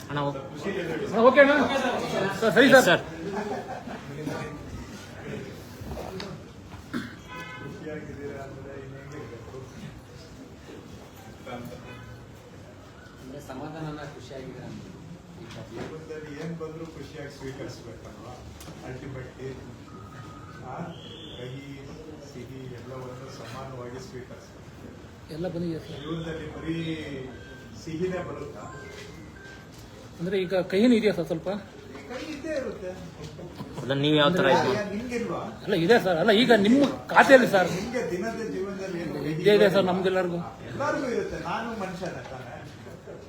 ಅಣ್ಣ ಓಕೆ ಅಣ್ಣ ಸರಿ ಸರ್. ಸಮಾಧಾನ ಖುಷಿಯಾಗಿದೆ. ಜೀವನದಲ್ಲಿ ಏನ್ ಬಂದ್ರು ಖುಷಿಯಾಗಿ ಸ್ವೀಕರಿಸ್ಬೇಕಲ್ವಾ. ಅಲ್ಟಿಮೇಟ್ಲಿ ಕಹಿ ಸಿಹಿ ಎಲ್ಲವನ್ನು ಸಮಾನವಾಗಿ ಸ್ವೀಕರಿಸ್ಬೇಕು. ಎಲ್ಲ ಬಂದಿದೆ ಜೀವನದಲ್ಲಿ ಬರೀ ಸಿಹಿನೇ ಬರುತ್ತಾ? ಅಂದ್ರೆ ಈಗ ಕಹಿನೂ ಇದೆಯಾ ಸರ್ ಸ್ವಲ್ಪ? ಕಹಿ ಇದ್ದೇ ಇರುತ್ತೆ. ಅದನ್ನ ನೀವು ಯಾವ ತರ ನಿಮ್ಗಿಲ್ವಾ? ಅಲ್ಲ ಇದೆ ಸರ್. ಅಲ್ಲ ಈಗ ನಿಮ್ಮ ಖಾತೆಯಲ್ಲಿ ಸರ್ ನಿಮ್ಗೆ ದಿನದ ಜೀವನದಲ್ಲಿ ಇದ್ದೇ ಇದೆ ಸರ್. ನಮ್ಗೆಲ್ಲರಿಗೂ ಎಲ್ಲರಿಗೂ ಇರುತ್ತೆ. ನಾನು ಮನುಷ್ಯನ ತಾನೆ.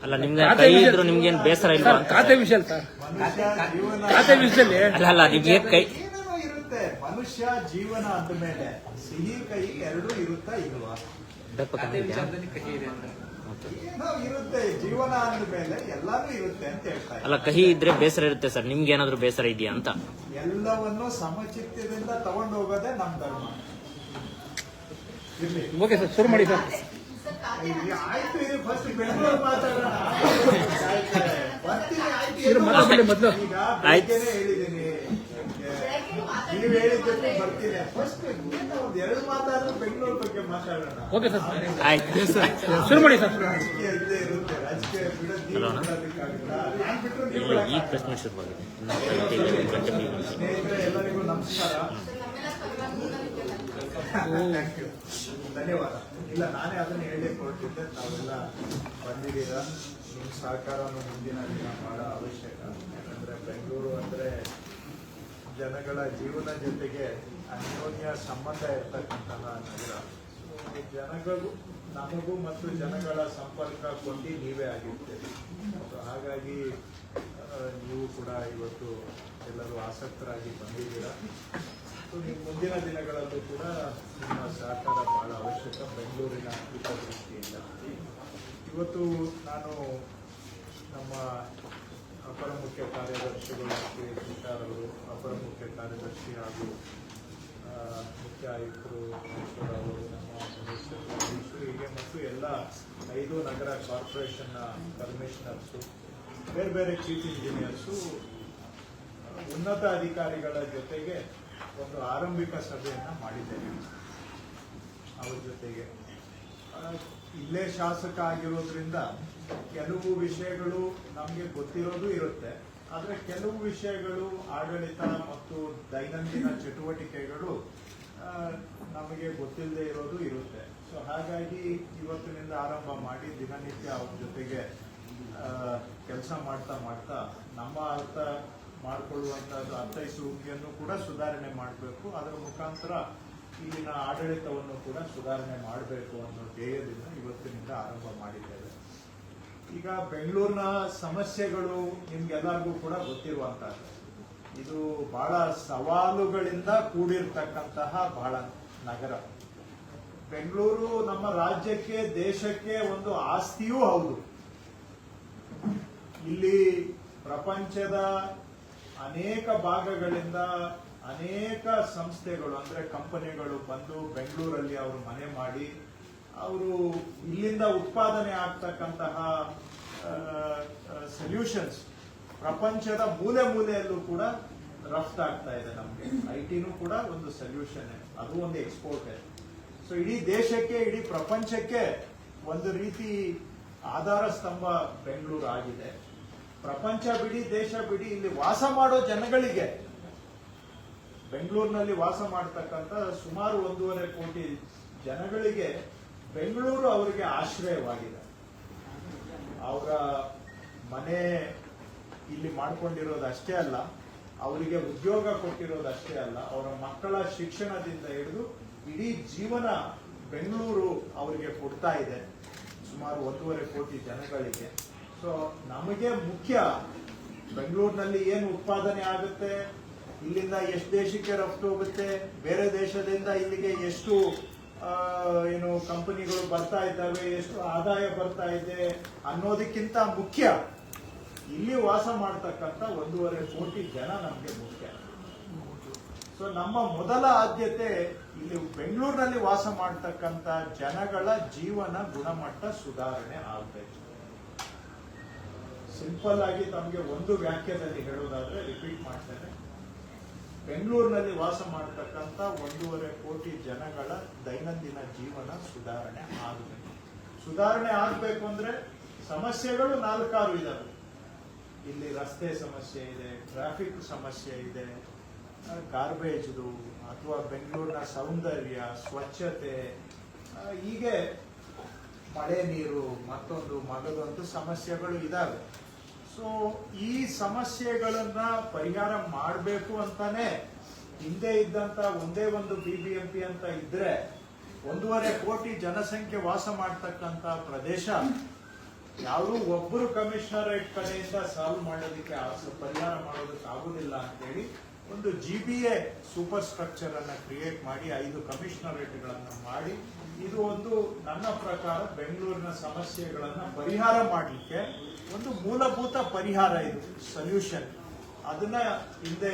ಅಲ್ಲ ನಿಮ್ಗೆ ಕೈ ಇದ್ರು ನಿಮ್ಗೇನು ಬೇಸರ ಇಲ್ಲ? ಖಾತೆ ವಿಷಯ ಸರ್. ಮನುಷ್ಯ ಜೀವನ ಖಾತೆ ವಿಷಯದಲ್ಲಿ ಅಲ್ಲ ನಿಮ್ಗೆ ಕೈ ಏನೇನೋ ಇರುತ್ತೆ. ಮನುಷ್ಯ ಜೀವನ ಅಂದ ಮೇಲೆ ಸಿಹಿ ಕಹಿ ಎರಡೂ ಇರುತ್ತಾ ಇಲ್ವಾ? ವಿಚಾರದಲ್ಲಿ ಕಹಿ ಇದೆ ಅಂತ ಏನೋ ಇರುತ್ತೆ. ಜೀವನ ಅಂದ ಮೇಲೆ ಎಲ್ಲಾನು ಇರುತ್ತೆ ಅಂತ ಹೇಳ್ತಾ ಇದ್ದಾರೆ. ಅಲ್ಲ ಕಹಿ ಇದ್ರೆ ಬೇಸರ ಇರುತ್ತೆ ಸರ್. ನಿಮ್ಗೆ ಏನಾದ್ರು ಬೇಸರ ಇದೆಯಾ ಅಂತ? ಎಲ್ಲವನ್ನು ಸಮಚಿತ್ತದಿಂದ ತಗೊಂಡು ಹೋಗೋದೇ ನಮ್ ಧರ್ಮ. ಇರ್ಲಿ. ಓಕೆ ಸರ್, ಶುರು ಮಾಡಿ ಸರ್. ಆಯ್ತು, ಇದು ಫಸ್ಟ್ ಬೆಂಗಳೂರು ಮಾತಾಡೋಣ. ಬರ್ತೀನಿ, ಆಯ್ತು. ಇರು, ಮಾತಾಡ್ಬಿಡಿ ಮೊದ್ಲು. ಈಗ ಬೆಳಗ್ಗೆನೇ ಹೇಳಿದ್ದೀನಿ, ನೀವು ಹೇಳಿದ್ದಕ್ಕೆ ಬರ್ತೀನಿ. ಫಸ್ಟ್ ಒಂದು ಎರಡು ಮಾತಾಡಿದ್ರೆ ಬೆಂಗಳೂರು ಬಗ್ಗೆ ಮಾತಾಡೋಣ. ಓಕೆ ಸರ್, ಆಯ್ತು ಶುರು ಮಾಡಿ ಸರ್. ರಾಜಕೀಯ ಇದ್ದೇ ಇರುತ್ತೆ. ರಾಜಕೀಯ ಬಿಡೋದಕ್ಕಾಗಲ್ಲ. ನಾನ್ ಬಿಟ್ರು ನೀವು ಇಲ್ಲ ಈಗ ಪ್ರಶ್ನೆ ಶುರುವಾಗಿದೆ. ಸ್ನೇಹಿತರೆ ಎಲ್ಲರಿಗೂ ನಮಸ್ಕಾರ. ಥ್ಯಾಂಕ್ ಯು, ಧನ್ಯವಾದ. ಇಲ್ಲ, ನಾನೇ ಅದನ್ನ ಹೇಳಿ ಕೊಡ್ತಿದ್ದೆ. ತಾವೆಲ್ಲ ಬಂದಿದ್ದೀರಾ. ನಿಮ್ಮ ಸಹಕಾರನು ಮುಂದಿನ ದಿನ ಬಹಳ ಅವಶ್ಯಕ. ಯಾಕಂದ್ರೆ ಬೆಂಗಳೂರು ಅಂದ್ರೆ ಜನಗಳ ಜೀವನ ಜೊತೆಗೆ ಅನ್ಯೋನ್ಯ ಸಂಬಂಧ ಇರ್ತಕ್ಕಂತಹ ನಗರ. ಜನಗಳು ನಮಗೂ ಮತ್ತು ಜನಗಳ ಸಂಪರ್ಕ ಕೊಂಡಿ ನೀವೇ ಆಗಿರ್ತೇವೆ. ಹಾಗಾಗಿ ನೀವು ಕೂಡ ಇವತ್ತು ಎಲ್ಲರೂ ಆಸಕ್ತರಾಗಿ ಬಂದಿದ್ದೀರಾ. ನೀವು ಮುಂದಿನ ದಿನಗಳಲ್ಲೂ ಕೂಡ ನಿಮ್ಮ ಸಹಕಾರ ಬಹಳ ಅವಶ್ಯಕ ಬೆಂಗಳೂರಿನ ಹಿತದೃಷ್ಟಿಯಿಂದ. ಇವತ್ತು ನಾನು ನಮ್ಮ ಅಪರ ಮುಖ್ಯ ಕಾರ್ಯದರ್ಶಿಗಳು ಕೆ ಸಿತಾರ್ ಅವರು, ಅಪರ ಮುಖ್ಯ ಕಾರ್ಯದರ್ಶಿ ಹಾಗೂ ಮುಖ್ಯ ಆಯುಕ್ತರು ಮೈಸೂರು ಅವರು, ನಮ್ಮ ಮೈಸೂರಿಗೆ ಮತ್ತು ಎಲ್ಲ 5 ನಗರ ಕಾರ್ಪೊರೇಷನ್ನ ಕಮಿಷನರ್ಸು, ಬೇರೆ ಬೇರೆ ಚೀಫ್ ಇಂಜಿನಿಯರ್ಸು, ಉನ್ನತ ಅಧಿಕಾರಿಗಳ ಜೊತೆಗೆ ಒಂದು ಆರಂಭಿಕ ಸಭೆಯನ್ನ ಮಾಡಿದ್ದೇನೆ. ಅವ್ರ ಜೊತೆಗೆ ಇಲ್ಲೇ ಶಾಸಕ ಆಗಿರೋದ್ರಿಂದ ಕೆಲವು ವಿಷಯಗಳು ನಮಗೆ ಗೊತ್ತಿರೋದು ಇರುತ್ತೆ. ಆದರೆ ಕೆಲವು ವಿಷಯಗಳು ಆಡಳಿತ ಮತ್ತು ದೈನಂದಿನ ಚಟುವಟಿಕೆಗಳು ನಮಗೆ ಗೊತ್ತಿಲ್ಲದೆ ಇರೋದು ಇರುತ್ತೆ. ಸೊ ಹಾಗಾಗಿ ಇವತ್ತಿನಿಂದ ಆರಂಭ ಮಾಡಿ ದಿನನಿತ್ಯ ಅವ್ರ ಜೊತೆಗೆ ಕೆಲಸ ಮಾಡ್ತಾ ಮಾಡ್ತಾ ನಮ್ಮ ಅರ್ಥ ಮಾಡಿಕೊಳ್ಳುವಂಥದ್ದು ಅರ್ಥೈಸುವಿಕೆಯನ್ನು ಕೂಡ ಸುಧಾರಣೆ ಮಾಡಬೇಕು. ಅದರ ಮುಖಾಂತರ ಇಲ್ಲಿನ ಆಡಳಿತವನ್ನು ಕೂಡ ಸುಧಾರಣೆ ಮಾಡಬೇಕು ಅನ್ನೋ ಧ್ಯೇಯದಿಂದ ಇವತ್ತಿನಿಂದ ಆರಂಭ ಮಾಡಿದ್ದೇವೆ. ಈಗ ಬೆಂಗಳೂರಿನ ಸಮಸ್ಯೆಗಳು ನಿಮ್ಗೆಲ್ಲರಿಗೂ ಕೂಡ ಗೊತ್ತಿರುವಂತಹದ್ದು. ಇದು ಬಹಳ ಸವಾಲುಗಳಿಂದ ಕೂಡಿರ್ತಕ್ಕಂತಹ ಬಹಳ ನಗರ. ಬೆಂಗಳೂರು ನಮ್ಮ ರಾಜ್ಯಕ್ಕೆ, ದೇಶಕ್ಕೆ ಒಂದು ಆಸ್ತಿಯೂ ಹೌದು. ಇಲ್ಲಿ ಪ್ರಪಂಚದ ಅನೇಕ ಭಾಗಗಳಿಂದ ಅನೇಕ ಸಂಸ್ಥೆಗಳು ಅಂದ್ರೆ ಕಂಪನಿಗಳು ಬಂದು ಬೆಂಗಳೂರಲ್ಲಿ ಅವರು ಮನೆ ಮಾಡಿ ಅವರು ಇಲ್ಲಿಂದ ಉತ್ಪಾದನೆ ಆಗ್ತಕ್ಕಂತಹ ಸೊಲ್ಯೂಷನ್ಸ್ ಪ್ರಪಂಚದ ಮೂಲೆ ಮೂಲೆಯಲ್ಲೂ ಕೂಡ ರಫ್ತಾಗ್ತಾ ಇದೆ. ನಮಗೆ ಐಟಿನೂ ಕೂಡ ಒಂದು ಸೊಲ್ಯೂಷನ್, ಅದು ಒಂದು ಎಕ್ಸ್ಪೋರ್ಟ್. ಸೊ ಇಡೀ ದೇಶಕ್ಕೆ, ಇಡೀ ಪ್ರಪಂಚಕ್ಕೆ ಒಂದು ರೀತಿ ಆಧಾರ ಸ್ತಂಭ ಬೆಂಗಳೂರು ಆಗಿದೆ. ಪ್ರಪಂಚ ಬಿಡಿ, ದೇಶ ಬಿಡಿ, ಇಲ್ಲಿ ವಾಸ ಮಾಡೋ ಜನಗಳಿಗೆ, ಬೆಂಗಳೂರಿನಲ್ಲಿ ವಾಸ ಮಾಡತಕ್ಕಂತ ಸುಮಾರು 1.5 ಕೋಟಿ ಜನಗಳಿಗೆ ಬೆಂಗಳೂರು ಅವರಿಗೆ ಆಶ್ರಯವಾಗಿದೆ. ಅವರ ಮನೆ ಇಲ್ಲಿ ಮಾಡ್ಕೊಂಡಿರೋದಷ್ಟೇ ಅಲ್ಲ, ಅವರಿಗೆ ಉದ್ಯೋಗ ಕೊಟ್ಟಿರೋದಷ್ಟೇ ಅಲ್ಲ, ಅವರ ಮಕ್ಕಳ ಶಿಕ್ಷಣದಿಂದ ಹಿಡಿದು ಇಡೀ ಜೀವನ ಬೆಂಗಳೂರು ಅವರಿಗೆ ಕೊಡ್ತಾ ಇದೆ ಸುಮಾರು 1.5 ಕೋಟಿ ಜನಗಳಿಗೆ. ಸೊ ನಮಗೆ ಮುಖ್ಯ ಬೆಂಗಳೂರಿನಲ್ಲಿ ಏನು ಉತ್ಪಾದನೆ ಆಗುತ್ತೆ, ಇಲ್ಲಿಂದ ಎಷ್ಟು ದೇಶಕ್ಕೆ ರಫ್ತು ಹೋಗುತ್ತೆ, ಬೇರೆ ದೇಶದಿಂದ ಇಲ್ಲಿಗೆ ಎಷ್ಟು ಕಂಪನಿಗಳು ಬರ್ತಾ ಇದ್ದಾವೆ, ಎಷ್ಟು ಆದಾಯ ಬರ್ತಾ ಇದೆ ಅನ್ನೋದಕ್ಕಿಂತ ಮುಖ್ಯ ಇಲ್ಲಿ ವಾಸ ಮಾಡ್ತಕ್ಕಂಥ 1.5 ಕೋಟಿ ಜನ ನಮಗೆ ಮುಖ್ಯ. ಸೊ ನಮ್ಮ ಮೊದಲ ಆದ್ಯತೆ ಇಲ್ಲಿ ಬೆಂಗಳೂರಿನಲ್ಲಿ ವಾಸ ಮಾಡ್ತಕ್ಕಂಥ ಜನಗಳ ಜೀವನ ಗುಣಮಟ್ಟ ಸುಧಾರಣೆ ಆಗಬೇಕು. ಸಿಂಪಲ್ ಆಗಿ ತಮಗೆ ಒಂದು ವಾಕ್ಯದಲ್ಲಿ ಹೇಳೋದಾದ್ರೆ ರಿಪೀಟ್ ಮಾಡ್ತೇನೆ. ಬೆಂಗಳೂರಿನಲ್ಲಿ ವಾಸ ಮಾಡತಕ್ಕಂಥ 1.5 ಕೋಟಿ ಜನಗಳ ದೈನಂದಿನ ಜೀವನ ಸುಧಾರಣೆ ಆಗಬೇಕು. ಸುಧಾರಣೆ ಆಗಬೇಕು ಅಂದ್ರೆ ಸಮಸ್ಯೆಗಳು 4-6 ಇದಾವೆ. ಇಲ್ಲಿ ರಸ್ತೆ ಸಮಸ್ಯೆ ಇದೆ, ಟ್ರಾಫಿಕ್ ಸಮಸ್ಯೆ ಇದೆ, ಗಾರ್ಬೇಜ್ದು ಅಥವಾ ಬೆಂಗಳೂರಿನ ಸೌಂದರ್ಯ, ಸ್ವಚ್ಛತೆ, ಹೀಗೆ ಮಳೆ ನೀರು, ಮತ್ತೊಂದು ಮಗದೊಂದು ಸಮಸ್ಯೆಗಳು ಇದಾವೆ. ಸೊ ಈ ಸಮಸ್ಯೆಗಳನ್ನ ಪರಿಹಾರ ಮಾಡಬೇಕು ಅಂತಾನೆ ಹಿಂದೆ ಇದ್ದಂತ ಒಂದೇ ಒಂದು BBMP ಅಂತ ಇದ್ರೆ 1.5 ಕೋಟಿ ಜನಸಂಖ್ಯೆ ವಾಸ ಮಾಡ್ತಕ್ಕಂತ ಪ್ರದೇಶ ಯಾರು ಒಬ್ಬರು ಕಮಿಷನರೇಟ್ ಕಡೆಯಿಂದ ಸಾಲ್ವ್ ಮಾಡೋದಕ್ಕೆ ಪರಿಹಾರ ಮಾಡೋದಕ್ಕೆ ಆಗುದಿಲ್ಲ ಅಂತೇಳಿ ಒಂದು GBA ಸೂಪರ್ ಸ್ಟ್ರಕ್ಚರ್ ಅನ್ನ ಕ್ರಿಯೇಟ್ ಮಾಡಿ 5 ಕಮಿಷನರೇಟ್ಗಳನ್ನ ಮಾಡಿ ಇದು ಒಂದು ನನ್ನ ಪ್ರಕಾರ ಬೆಂಗಳೂರಿನ ಸಮಸ್ಯೆಗಳನ್ನ ಪರಿಹಾರ ಮಾಡಲಿಕ್ಕೆ ಒಂದು ಮೂಲಭೂತ ಪರಿಹಾರ, ಇದು ಸೊಲ್ಯೂಷನ್. ಅದನ್ನ ಹಿಂದೆ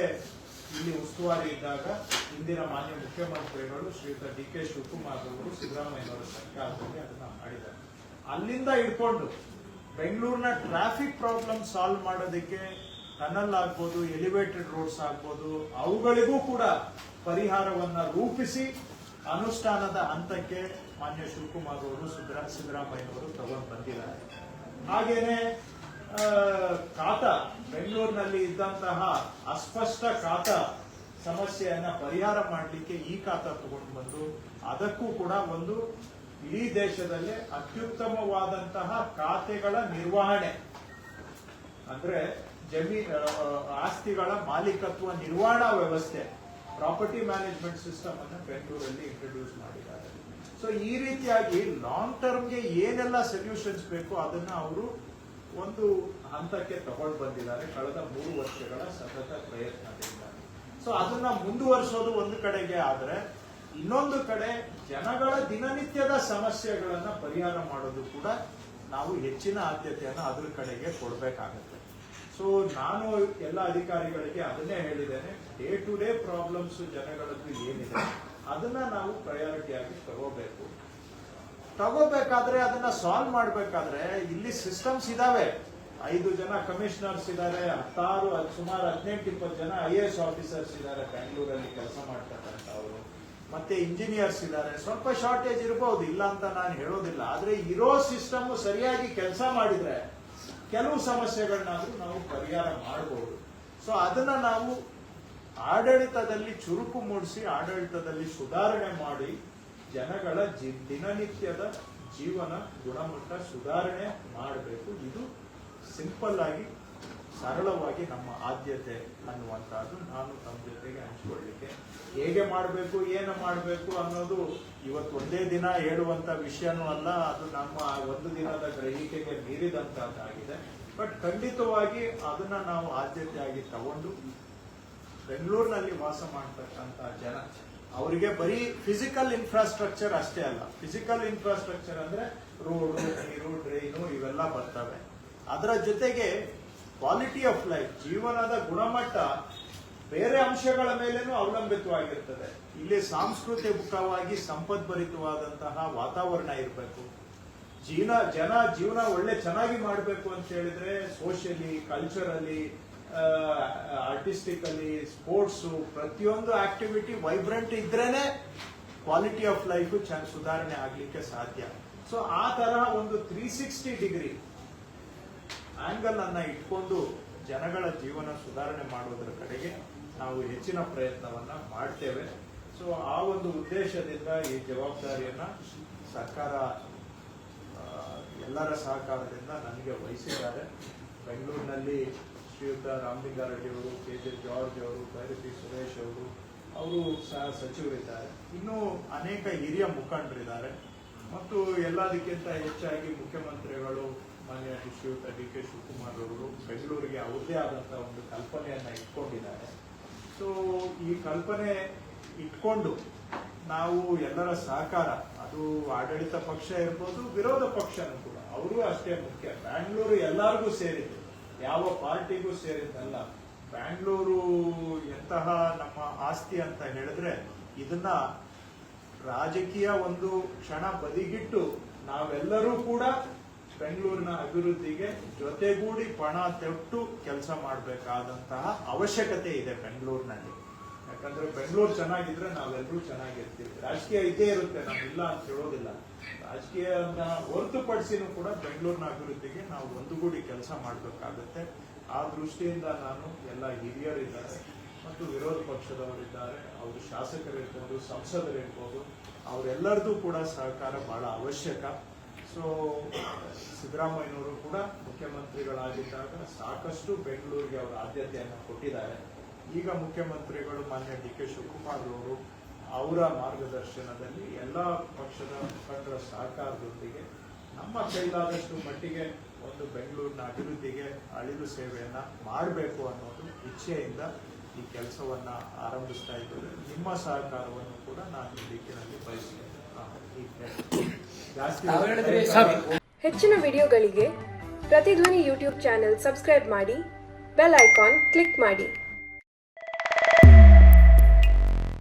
ಇಲ್ಲಿ ಉಸ್ತುವಾರಿ ಇದ್ದಾಗ ಹಿಂದಿನ ಮಾನ್ಯ ಮುಖ್ಯಮಂತ್ರಿಗಳು ಶ್ರೀಯುತ DK ಶಿವಕುಮಾರ್ ಅವರು ಸಿದ್ದರಾಮಯ್ಯನವರ ಸರ್ಕಾರದಲ್ಲಿ ಅದನ್ನ ಮಾಡಿದ್ದಾರೆ. ಅಲ್ಲಿಂದ ಇಟ್ಕೊಂಡು ಬೆಂಗಳೂರಿನ ಟ್ರಾಫಿಕ್ ಪ್ರಾಬ್ಲಮ್ ಸಾಲ್ವ್ ಮಾಡೋದಕ್ಕೆ ಟನಲ್ ಆಗ್ಬೋದು, ಎಲಿವೇಟೆಡ್ ರೋಡ್ಸ್ ಆಗ್ಬೋದು, ಅವುಗಳಿಗೂ ಕೂಡ ಪರಿಹಾರವನ್ನ ರೂಪಿಸಿ ಅನುಷ್ಠಾನದ ಹಂತಕ್ಕೆ ಮಾನ್ಯ ಶಿವಕುಮಾರ್ ಅವರು ಸಿದ್ದರಾಮಯ್ಯನವರು ತಗೊಂಡು ಬಂದಿದ್ದಾರೆ. ಹಾಗೇನೆ ಖಾತಾ ಬೆಂಗಳೂರಿನಲ್ಲಿ ಇದ್ದಂತಹ ಅಸ್ಪಷ್ಟ ಖಾತಾ ಸಮಸ್ಯೆಯನ್ನ ಪರಿಹಾರ ಮಾಡಲಿಕ್ಕೆ ಈ ಖಾತಾ ತಗೊಂಡು ಬಂದು ಅದಕ್ಕೂ ಕೂಡ ಒಂದು ಇಡೀ ದೇಶದಲ್ಲೇ ಅತ್ಯುತ್ತಮವಾದಂತಹ ಖಾತೆಗಳ ನಿರ್ವಹಣೆ ಅಂದ್ರೆ ಆಸ್ತಿಗಳ ಮಾಲೀಕತ್ವ ನಿರ್ವಹಣಾ ವ್ಯವಸ್ಥೆ, ಪ್ರಾಪರ್ಟಿ ಮ್ಯಾನೇಜ್ಮೆಂಟ್ ಸಿಸ್ಟಮ್ ಅನ್ನು ಬೆಂಗಳೂರಲ್ಲಿ ಇಂಟ್ರೊಡ್ಯೂಸ್ ಮಾಡಿದ್ದಾರೆ. ಸೊ ಈ ರೀತಿಯಾಗಿ ಲಾಂಗ್ ಟರ್ಮ್ಗೆ ಏನೆಲ್ಲ ಸೊಲ್ಯೂಷನ್ಸ್ ಬೇಕು ಅದನ್ನ ಅವರು ಒಂದು ಹಂತಕ್ಕೆ ತಗೊಂಡು ಬಂದಿದ್ದಾರೆ ಕಳೆದ 3 ವರ್ಷಗಳ ಸತತ ಪ್ರಯತ್ನದಿಂದ. ಸೊ ಅದನ್ನ ಮುಂದುವರಿಸೋದು ಒಂದು ಕಡೆಗೆ ಆದ್ರೆ, ಇನ್ನೊಂದು ಕಡೆ ಜನಗಳ ದಿನನಿತ್ಯದ ಸಮಸ್ಯೆಗಳನ್ನ ಪರಿಹಾರ ಮಾಡೋದು ಕೂಡ ನಾವು ಹೆಚ್ಚಿನ ಆದ್ಯತೆಯನ್ನು ಅದ್ರ ಕಡೆಗೆ ಕೊಡಬೇಕಾಗುತ್ತೆ. ಸೊ ನಾನು ಎಲ್ಲ ಅಧಿಕಾರಿಗಳಿಗೆ ಅದನ್ನೇ ಹೇಳಿದ್ದೇನೆ, ಡೇ ಟು ಡೇ ಪ್ರಾಬ್ಲಮ್ಸ್ ಜನಗಳದ್ದು ಏನಿದೆ ಅದನ್ನ ನಾವು ಪ್ರಯಾರಿಟಿ ಆಗಿ ತಗೋಬೇಕಾದ್ರೆ ಅದನ್ನ ಸಾಲ್ವ್ ಮಾಡ್ಬೇಕಾದ್ರೆ ಇಲ್ಲಿ ಸಿಸ್ಟಮ್ಸ್ ಇದಾವೆ. 5 ಜನ ಕಮಿಷನರ್ಸ್ ಇದ್ದಾರೆ, ಸುಮಾರು 18-20 ಜನ IAS ಆಫೀಸರ್ಸ್ ಇದ್ದಾರೆ ಬೆಂಗಳೂರಲ್ಲಿ ಕೆಲಸ ಮಾಡ್ತಕ್ಕಂಥವ್ರು, ಮತ್ತೆ ಇಂಜಿನಿಯರ್ಸ್ ಇದ್ದಾರೆ. ಸ್ವಲ್ಪ ಶಾರ್ಟೇಜ್ ಇರಬಹುದು, ಇಲ್ಲ ಅಂತ ನಾನು ಹೇಳೋದಿಲ್ಲ. ಆದ್ರೆ ಇರೋ ಸಿಸ್ಟಮ್ ಸರಿಯಾಗಿ ಕೆಲಸ ಮಾಡಿದ್ರೆ ಕೆಲವು ಸಮಸ್ಯೆಗಳನ್ನಾದ್ರೂ ನಾವು ಪರಿಹಾರ ಮಾಡಬಹುದು. ಸೊ ಅದನ್ನ ನಾವು ಆಡಳಿತದಲ್ಲಿ ಚುರುಕು ಮೂಡಿಸಿ ಆಡಳಿತದಲ್ಲಿ ಸುಧಾರಣೆ ಮಾಡಿ ಜನಗಳ ದಿನನಿತ್ಯದ ಜೀವನ ಗುಣಮಟ್ಟ ಸುಧಾರಣೆ ಮಾಡಬೇಕು. ಇದು ಸಿಂಪಲ್ ಆಗಿ ಸರಳವಾಗಿ ನಮ್ಮ ಆದ್ಯತೆ ಅನ್ನುವಂಥದ್ದು ನಾನು ತಮ್ಮ ಜೊತೆಗೆ ಹಂಚಿಕೊಳ್ಳಲಿಕ್ಕೆ. ಹೇಗೆ ಮಾಡಬೇಕು, ಏನು ಮಾಡಬೇಕು ಅನ್ನೋದು ಇವತ್ತು ಒಂದೇ ದಿನ ಹೇಳುವಂತ ವಿಷಯನೂ ಅಲ್ಲ, ಅದು ನಮ್ಮ ಒಂದು ದಿನದ ಗ್ರಹಿಕೆಗೆ ಮೀರಿದಂತಹದ್ದಾಗಿದೆ. ಬಟ್ ಖಂಡಿತವಾಗಿ ಅದನ್ನ ನಾವು ಆದ್ಯತೆಯಾಗಿ ತಗೊಂಡು ಬೆಂಗಳೂರಿನಲ್ಲಿ ವಾಸ ಮಾಡತಕ್ಕಂತ ಜನ ಅವರಿಗೆ ಬರೀ ಫಿಸಿಕಲ್ ಇನ್ಫ್ರಾಸ್ಟ್ರಕ್ಚರ್ ಅಷ್ಟೇ ಅಲ್ಲ. ಫಿಸಿಕಲ್ ಇನ್ಫ್ರಾಸ್ಟ್ರಕ್ಚರ್ ಅಂದ್ರೆ ರೋಡು, ನೀರು, ಡ್ರೈನು ಇವೆಲ್ಲ ಬರ್ತವೆ. ಅದರ ಜೊತೆಗೆ ಕ್ವಾಲಿಟಿ ಆಫ್ ಲೈಫ್, ಜೀವನದ ಗುಣಮಟ್ಟ ಬೇರೆ ಅಂಶಗಳ ಮೇಲೇನೂ ಅವಲಂಬಿತವಾಗಿರ್ತದೆ. ಇಲ್ಲಿ ಸಾಂಸ್ಕೃತಿಕವಾಗಿ ಸಂಪದ್ಭರಿತವಾದಂತಹ ವಾತಾವರಣ ಇರಬೇಕು. ಜೀವನ ಒಳ್ಳೆ ಚೆನ್ನಾಗಿ ಮಾಡಬೇಕು ಅಂತ ಹೇಳಿದ್ರೆ ಸೋಷಿಯಲಿ, ಕಲ್ಚರಲಿ, ಆರ್ಟಿಸ್ಟಿಕಲಿ, ಸ್ಪೋರ್ಟ್ಸ್, ಪ್ರತಿಯೊಂದು ಆಕ್ಟಿವಿಟಿ ವೈಬ್ರೆಂಟ್ ಇದ್ರೇನೆ ಕ್ವಾಲಿಟಿ ಆಫ್ ಲೈಫ್ ಸುಧಾರಣೆ ಆಗ್ಲಿಕ್ಕೆ ಸಾಧ್ಯ. ಸೊ ಆ ತರಹ ಒಂದು 360 ಡಿಗ್ರಿ ಆಂಗಲ್ ಅನ್ನ ಇಟ್ಕೊಂಡು ಜನಗಳ ಜೀವನ ಸುಧಾರಣೆ ಮಾಡೋದ್ರ ಕಡೆಗೆ ನಾವು ಹೆಚ್ಚಿನ ಪ್ರಯತ್ನವನ್ನ ಮಾಡ್ತೇವೆ. ಸೊ ಆ ಒಂದು ಉದ್ದೇಶದಿಂದ ಈ ಜವಾಬ್ದಾರಿಯನ್ನ ಸರ್ಕಾರ ಎಲ್ಲರ ಸಹಕಾರದಿಂದ ನನಗೆ ವಹಿಸಿದ್ದಾರೆ. ಬೆಂಗಳೂರಿನಲ್ಲಿ ಶ್ರೀಯುತ ರಾಮಲಿಂಗಾರೆಡ್ಡಿ ಅವರು, KJ ಜಾರ್ಜ್ ಅವರು, ಭೈರತಿ ಸುರೇಶ್ ಅವರು ಸಹ ಸಚಿವರಿದ್ದಾರೆ. ಇನ್ನೂ ಅನೇಕ ಹಿರಿಯ ಮುಖಂಡರಿದ್ದಾರೆ. ಮತ್ತು ಎಲ್ಲದಕ್ಕಿಂತ ಹೆಚ್ಚಾಗಿ ಮುಖ್ಯಮಂತ್ರಿಗಳು ಮಾನ್ಯ ಶ್ರೀಯುತ DK ಶಿವಕುಮಾರ್ ಅವರು ಬೆಂಗಳೂರಿಗೆ ಅವ್ರದೇ ಆದಂತಹ ಒಂದು ಕಲ್ಪನೆಯನ್ನ ಇಟ್ಕೊಂಡಿದ್ದಾರೆ. ಸೊ ಈ ಕಲ್ಪನೆ ಇಟ್ಕೊಂಡು ನಾವು ಎಲ್ಲರ ಸಹಕಾರ, ಅದು ಆಡಳಿತ ಪಕ್ಷ ಇರ್ಬೋದು, ವಿರೋಧ ಪಕ್ಷನೂ ಕೂಡ, ಅವರು ಅಷ್ಟೇ ಮುಖ್ಯ. ಬ್ಯಾಂಗ್ಳೂರು ಎಲ್ಲರಿಗೂ ಸೇರಿದ್ದು, ಯಾವ ಪಾರ್ಟಿಗೂ ಸೇರಿದ್ದಲ್ಲ. ಬ್ಯಾಂಗ್ಳೂರು ಎಂತಹ ನಮ್ಮ ಆಸ್ತಿ ಅಂತ ಹೇಳಿದ್ರೆ ಇದನ್ನ ರಾಜಕೀಯ ಒಂದು ಕ್ಷಣ ಬದಿಗಿಟ್ಟು ನಾವೆಲ್ಲರೂ ಕೂಡ ಬೆಂಗಳೂರಿನ ಅಭಿವೃದ್ಧಿಗೆ ಜೊತೆಗೂಡಿ ಪಣ ತೊಟ್ಟು ಕೆಲಸ ಮಾಡಬೇಕಾದಂತಹ ಅವಶ್ಯಕತೆ ಇದೆ ಬೆಂಗಳೂರಿನಲ್ಲಿ. ಯಾಕಂದ್ರೆ ಬೆಂಗಳೂರು ಚೆನ್ನಾಗಿದ್ರೆ ನಾವೆಲ್ಲರೂ ಚೆನ್ನಾಗಿರ್ತೀವಿ. ರಾಜಕೀಯ ಇದೇ ಇರುತ್ತೆ, ನಾವಿಲ್ಲ ಅಂತ ಹೇಳೋದಿಲ್ಲ. ರಾಜಕೀಯನ ಹೊರತುಪಡಿಸಿನೂ ಕೂಡ ಬೆಂಗಳೂರಿನ ಅಭಿವೃದ್ಧಿಗೆ ನಾವು ಒಂದುಗೂಡಿ ಕೆಲಸ ಮಾಡಬೇಕಾಗುತ್ತೆ. ಆ ದೃಷ್ಟಿಯಿಂದ ನಾನು ಎಲ್ಲ ಹಿರಿಯರಿದ್ದಾರೆ ಮತ್ತು ವಿರೋಧ ಪಕ್ಷದವರಿದ್ದಾರೆ, ಅವರು ಶಾಸಕರಿರ್ಬೋದು, ಸಂಸದರಿರ್ಬೋದು, ಅವರೆಲ್ಲರದು ಕೂಡ ಸಹಕಾರ ಬಹಳ ಅವಶ್ಯಕ. ಸೊ ಸಿದ್ದರಾಮಯ್ಯನವರು ಕೂಡ ಮುಖ್ಯಮಂತ್ರಿಗಳಾಗಿದ್ದಾಗ ಸಾಕಷ್ಟು ಬೆಂಗಳೂರಿಗೆ ಅವರ ಆದ್ಯತೆಯನ್ನು ಕೊಟ್ಟಿದ್ದಾರೆ. ಈಗ ಮುಖ್ಯಮಂತ್ರಿಗಳು ಮಾನ್ಯ ಡಿ ಕೆ ಶಿವಕುಮಾರ್ ಅವರು ಅವರ ಮಾರ್ಗದರ್ಶನದಲ್ಲಿ ಎಲ್ಲ ಪಕ್ಷದ ಮುಖಂಡರ ಸಹಕಾರದೊಂದಿಗೆ ನಮ್ಮ ಕೈಲಾದಷ್ಟು ಮಟ್ಟಿಗೆ ಒಂದು ಬೆಂಗಳೂರಿನ ಅಭಿವೃದ್ಧಿಗೆ ಅಳಿಲು ಸೇವೆಯನ್ನ ಮಾಡಬೇಕು ಅನ್ನೋದು ಇಚ್ಛೆಯಿಂದ ಈ ಕೆಲಸವನ್ನ ಆರಂಭಿಸ್ತಾ ಇದ್ದೇವೆ. ನಿಮ್ಮ ಸಹಕಾರವನ್ನು ಕೂಡ ನಾನು ಈ ದಿಕ್ಕಿನಲ್ಲಿ ಬಯಸ್ತೇನೆ. ಜಾಸ್ತಿ ಹೆಚ್ಚಿನ ವಿಡಿಯೋಗಳಿಗೆ ಪ್ರತಿಧ್ವನಿ ಯೂಟ್ಯೂಬ್ ಚಾನೆಲ್ ಸಬ್ಸ್ಕ್ರೈಬ್ ಮಾಡಿ, ಬೆಲ್ ಐಕಾನ್ ಕ್ಲಿಕ್ ಮಾಡಿ.